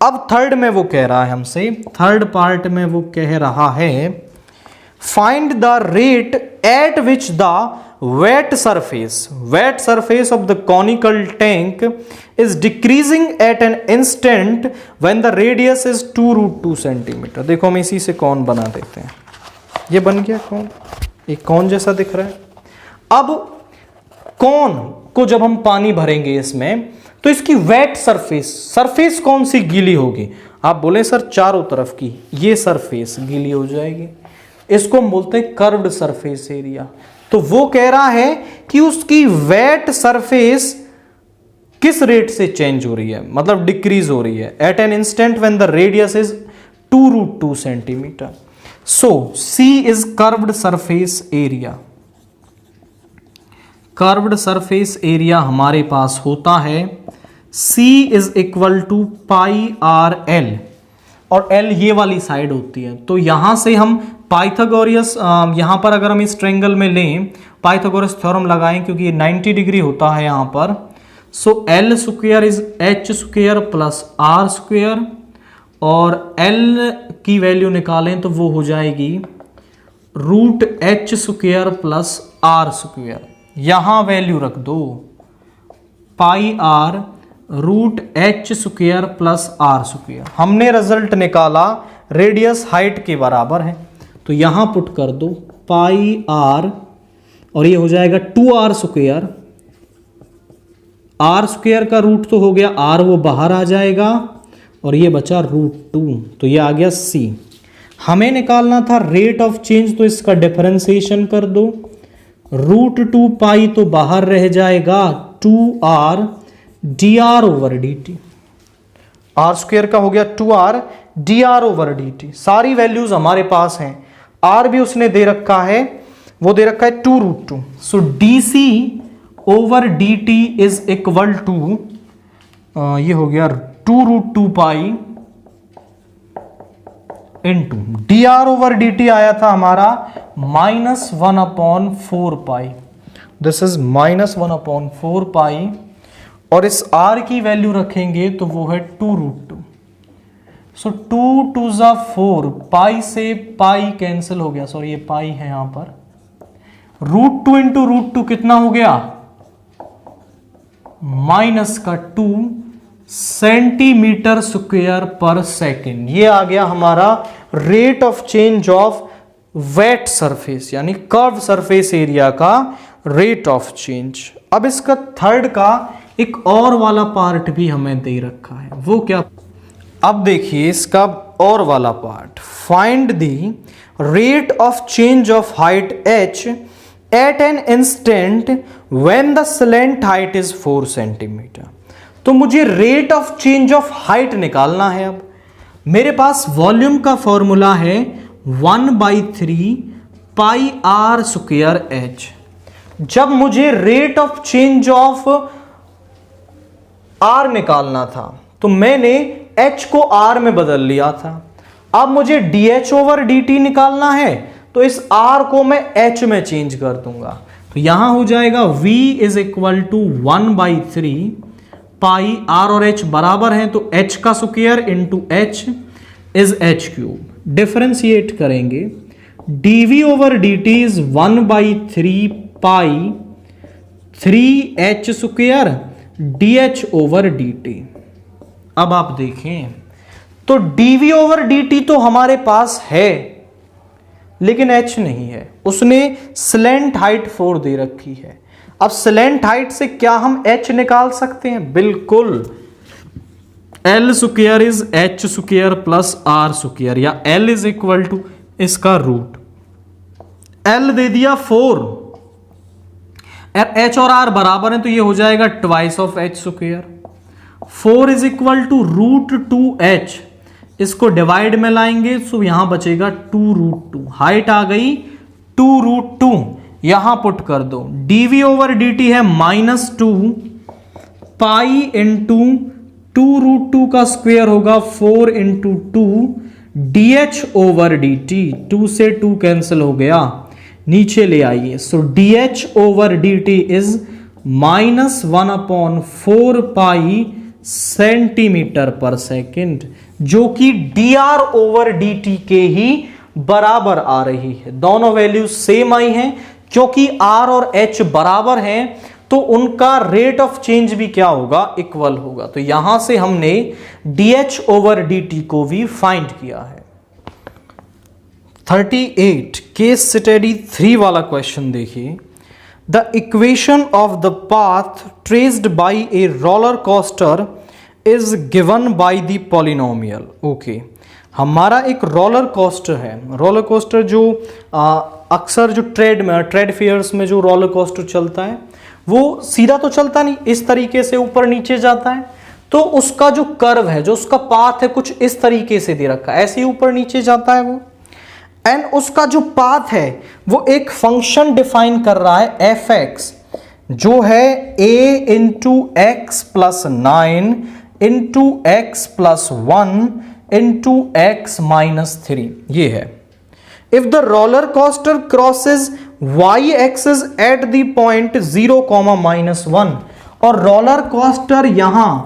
अब थर्ड में वो कह रहा है हमसे, थर्ड पार्ट में वो कह रहा है find the rate at which the wet surface of the conical tank is decreasing at an instant when the radius is 2√2 centimetre. देखो हम इसी से कौन बना देते हैं, ये बन गया कौन, एक कौन जैसा दिख रहा है। अब कौन को जब हम पानी भरेंगे इसमें, तो इसकी वेट सरफेस कौन सी गीली होगी, आप बोले सर चारों तरफ की, ये सरफेस गीली हो जाएगी, इसको हम बोलते हैं कर्व्ड सरफेस एरिया। तो वो कह रहा है कि उसकी वेट सरफेस किस रेट से चेंज हो रही है, मतलब डिक्रीज हो रही है, at an instant when the radius is 2√2 centimetre. So C is curved surface area. Curved surface area हमारे पास होता है C is equal to pi r l, और L ये वाली साइड होती है। तो यहां से हम पाइथागोरस, यहां पर अगर हम इस ट्रायंगल में लें पाइथागोरस थ्योरम लगाएं, क्योंकि ये 90 डिग्री होता है यहां पर। सो L square is H square plus R square, और L की वैल्यू निकालें तो वो हो जाएगी √H square plus R square. यहां वैल्यू रख दो पाई R √H square plus R square. हमने रिजल्ट निकाला रेडियस हाइट के बराबर है, तो यहां पुट कर दो पाई R, और ये हो जाएगा 2R स्क्वायर। R स्क्वायर का रूट तो हो गया, R वो बाहर आ जाएगा, और ये बचा √2, तो ये आ गया C। हमें निकालना था रेट ऑफ चेंज, तो इसका डिफरेंशिएशन कर दो, √2 पाई तो बाहर रह जाएगा 2R dr over dt। R square का हो गया 2r d are over D t, सारी वैल्यूज हमारे पास हैं, आर भी उसने दे रखा है, वो दे रखा है 2√2। So D C over D T is equal to ये हो गया 2√2 pi into D are over D T आया था हमारा -1/4 पाई, दिस इज -1/4 पाई, और इस r की वैल्यू रखेंगे तो वो है 2√2। सो 2 2 4, पाई से पाई कैंसिल हो गया, सॉरी ये पाई है यहां पर, √2 इंटू √2 कितना हो गया, -2 सेंटीमीटर स्क्वायर पर सेकेंड। ये आ गया हमारा rate of change of wet surface यानी कर्व सरफेस एरिया का रेट ऑफ चेंज। अब इसका थर्ड का एक और वाला पार्ट भी हमें दे रखा है, वो क्या, अब देखिए इसका और वाला part, find the rate of change of height h at an instant when the slant height is 4 centimetre. तो मुझे rate of change of height निकालना है। अब मेरे पास वॉल्यूम का फॉर्मूला है 1/3 पाई आर स्क्वायर एच। जब मुझे rate of change of r निकालना था तो मैंने एच को आर में बदल लिया था। अब मुझे D H over D T निकालना है तो इस आर को मैं एच में चेंज कर दूंगा, तो यहां हो जाएगा v is equal to 1/3 pi, r और एच बराबर हैं तो h का square into h is h cube. Differentiate करेंगे, dv over dt is 1/3 pi 3h square dh over dt। अब आप देखें तो dv ओवर dt तो हमारे पास है लेकिन h नहीं है, उसने स्लेंट हाइट 4 दे रखी है। अब स्लेंट हाइट से क्या हम h निकाल सकते हैं? बिल्कुल, L square is h square plus r square, या L इज इक्वल टू इसका रूट, L दे दिया 4, h और r बराबर है तो ये हो जाएगा twice of h square. 4 is equal to √2h, इसको डिवाइड में लाएंगे तो यहां बचेगा 2√2, हाइट आ गई 2√2, यहां पुट कर दो, dv ओवर dt है -2 पाई इंटू 2√2 का स्क्वायर होगा 4 इंटू 2 dh ओवर dt, 2 से 2 कैंसिल हो गया, नीचे ले आइए, सो dh over dt is -1/4 pi centimetre पर सेकेंड, जो कि dr ओवर dt के ही बराबर आ रही है। दोनों वैल्यू सेम आई हैं, क्योंकि r और h बराबर हैं तो उनका रेट ऑफ चेंज भी क्या होगा, इक्वल होगा। तो यहां से हमने dh ओवर dt को भी फाइंड किया है। 38 केस स्टडी 3 वाला क्वेश्चन देखिए, the equation of the path traced by a roller coaster is given by the polynomial. Okay, हमारा एक रोलर कोस्टर है, रोलर कोस्टर जो अक्सर जो ट्रेड फेयर्स में जो रोलर कोस्टर चलता है वो सीधा तो चलता नहीं, इस तरीके से ऊपर नीचे जाता है, तो उसका जो कर्व है, जो उसका पाथ है, कुछ इस तरीके से दे रखा है, ऐसे ही ऊपर नीचे जाता है वो, एंड उसका जो पाथ है वो एक फंक्शन डिफाइन कर रहा है fx, जो है a into x plus 9 into x plus 1 into x minus 3, ये है। If the roller coaster crosses y axis at the point 0, -1, और रोलर कोस्टर यहां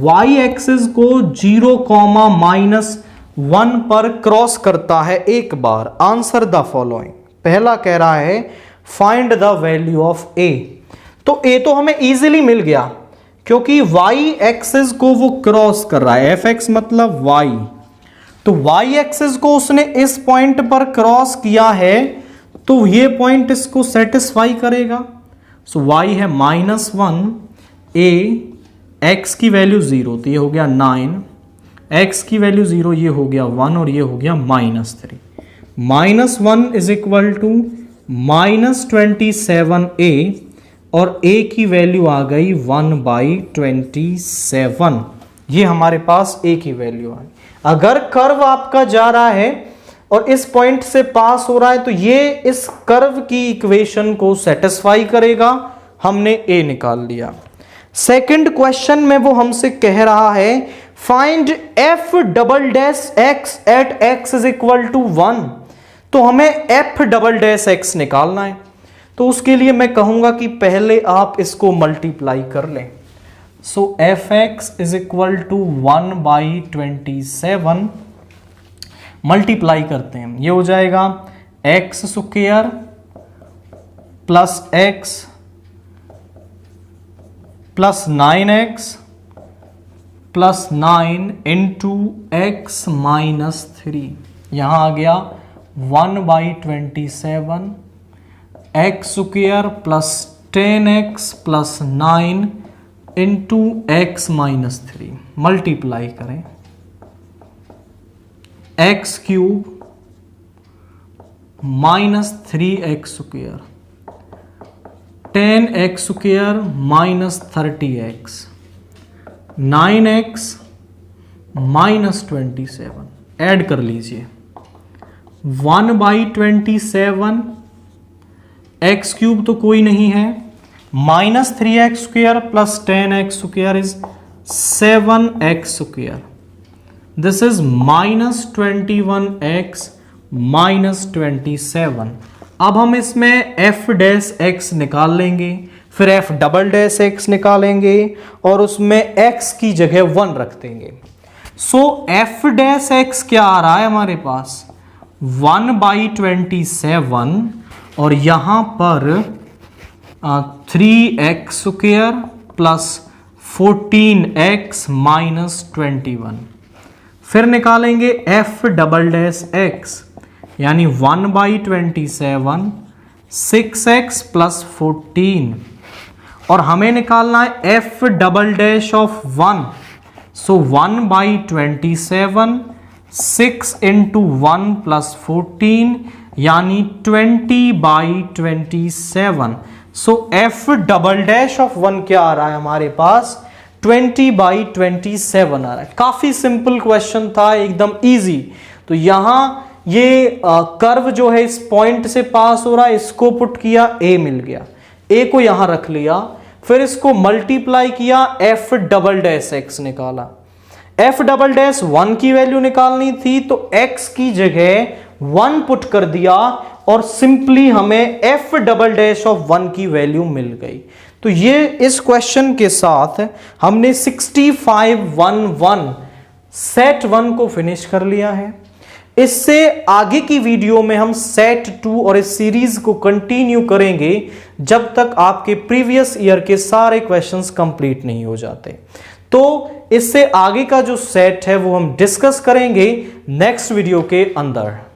y एक्सिस को 0, -1 पर क्रॉस करता है एक बार, आंसर द फॉलोइंग। पहला कह रहा है find the value of a, तो a तो हमें इजीली मिल गया क्योंकि y एक्सिस को वो क्रॉस कर रहा है, fx मतलब y, तो y एक्सिस को उसने इस पॉइंट पर क्रॉस किया है तो ये पॉइंट इसको सेटिस्फाई करेगा। सो y है -1, a, x की वैल्यू 0, तो ये हो गया 9, x की वैल्यू 0, ये हो गया 1, और ये हो गया -3। -1 इज इक्वल टू -27a, और a की वैल्यू आ गई 1/27, ये हमारे पास a की वैल्यू है। अगर कर्व आपका जा रहा है और इस पॉइंट से पास हो रहा है तो ये इस कर्व की इक्वेशन को सेटिस्फाई करेगा, हमने a निकाल लिया। सेकंड क्वेश्चन में वो हमसे कह रहा है find f double dash x at x is equal to 1, तो हमें f डबल डैश x निकालना है। तो उसके लिए मैं कहूंगा कि पहले आप इसको मल्टीप्लाई कर लें। So fx is equal to 1/27, multiply करते हैं, ये हो जाएगा x square plus x plus 9x plus 9 into x minus 3, यहां आ गया 1/27 x square plus 10x plus 9 into x minus 3, multiply करें x cube minus 3x square 10x square minus 30x 9x minus 27, add कर लीजिए 1/27 x क्यूब तो कोई नहीं है, minus 3x square plus 10x square is 7x square, this is minus 21x minus 27। अब हम इसमें f डैश x निकाल लेंगे, फिर f डबल डैश x निकालेंगे और उसमें x की जगह 1 रख देंगे। सो f डैश x क्या आ रहा है हमारे पास 1/27 और यहां पर 3x square plus 14x minus 21। फिर निकालेंगे f डबल डैश x यानी 1/27 6x प्लस 14 और हमें निकालना है f double dash of 1। So 1/27 6 into 1 plus 14 यानी 20/27। सो f डबल डैश ऑफ 1 क्या आ रहा है हमारे पास 20/27 आ रहा है। काफी सिंपल क्वेश्चन था, एकदम इजी। तो यहां ये कर्व जो है इस पॉइंट से पास हो रहा है, इसको पुट किया a मिल गया, a को यहां रख लिया, फिर इसको मल्टीप्लाई किया f डबल डैश x निकाला। f डबल डैश 1 की वैल्यू निकालनी थी तो x की जगह 1 पुट कर दिया और सिंपली हमें f डबल डैश ऑफ 1 की वैल्यू मिल गई। तो ये इस क्वेश्चन के साथ हमने 6511 सेट 1 को फिनिश कर लिया है। इससे आगे की वीडियो में हम सेट 2 और इस सीरीज को कंटिन्यू करेंगे जब तक आपके प्रीवियस ईयर के सारे क्वेश्चंस कंप्लीट नहीं हो जाते। तो इससे आगे का जो सेट है वो हम डिस्कस करेंगे नेक्स्ट वीडियो के अंदर।